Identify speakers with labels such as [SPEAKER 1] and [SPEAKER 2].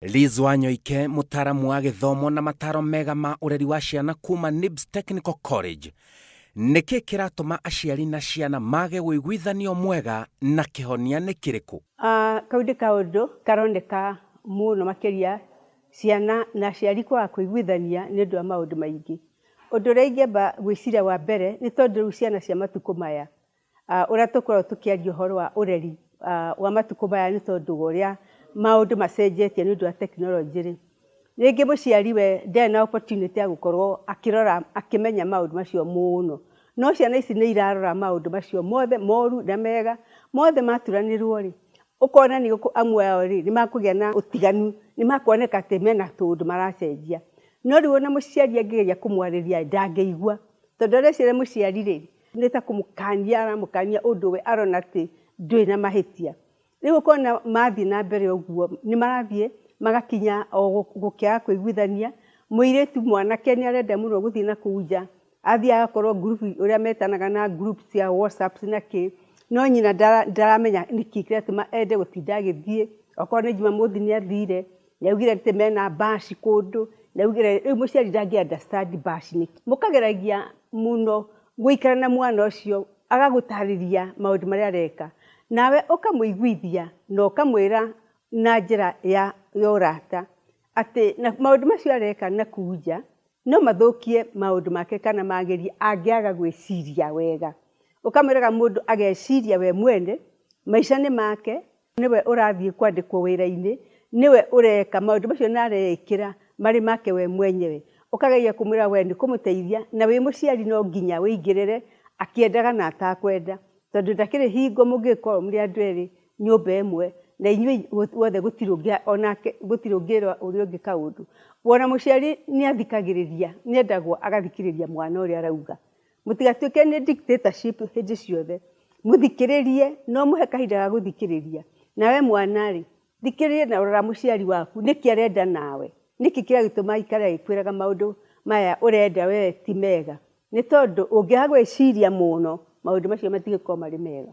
[SPEAKER 1] Lizzie Wanyoike, mutaaramu wa githomo na mataro mega ma ureri wa ciana kuma Nibs Technical College. Nikii kiratuma aciari na ciana maage uiguithanio mwega na kihonia ni kiriku?
[SPEAKER 2] Kaundu kaundu karoneka muno makiria ciana na aciari kwa kuiguithania ni ndu wa maundu maingi. Undu uria ingeba gwiciria wa mbere ni tondu riu ciana cia matuko maya uria tukorwo tukiaria uhoro wa ureri wa matuko maya ni tondu uria maundu macenjetie ni ndu wa technology ri ringi muciari we ndena na opportunity ya gukorwo akirora akimenya maundu macio muno no ciana ici ni irarora maundu macio mothe moru na mega mothe maturanirwo ri ukona ni amwe ao ri ni makugia na utiganu ni makuoneka ati mena tundu maracenjia no riu na muciari angigeria kumwariria ndangeigua tondu reciria muciari ri ni ta kumukania undu we arona ati ndui na mahitia riu kona mathi na mbere uguo ni marathie magakinya o gukia kuiguithania muiretu mwanake ni arenda muno guthii na kuja athia agakorwo group uria metanaga na group cia WhatsApp na ki no nyina ndaramenya niki kiratuma ende gutinda agithie okorwo ni Jumamothi ni athire yaugire ati mena bash kundu yaugire riu muciari ndangi understand bash niki mukageragia muno guikara na mwana ucio agagutariria maundu maria areka nawe ukamuiguithia no ukamwira na njira ya urata ati na maundu macio areka na kuja no mathukie maundu make kana magerie angiaga gwiciria wega ukamwiraga mundu ageciria we mwene maisha ni make niwe urathie kwandikwo wira-ini niwe ureka maundu macio narekira mari make we mwenyewe ukageria kumwira we ni kumuteithia na we muciari no nginya wingirire akiendaga na atakwenda tondu ndakire hingo mungikorwo muri andu eri nyumba emwe na inyui wothe gutirungia onake gutirungira uri ungi kaundu wona muciari ni athikagiriria ni endagwo agathikiriria mwana uri arauga mutigatuike ni dictatorship hindi ciothe muthikiririe no muhe kahinda ga guthikiriria nawe mwana ri thikiririe na urora muciari waku niki arenda nawe niki kira gituma ikara ikwiraga maundu maya urenda we ti mega ni tondu ungiagwiciria muno maundu macio matigiko mari mega.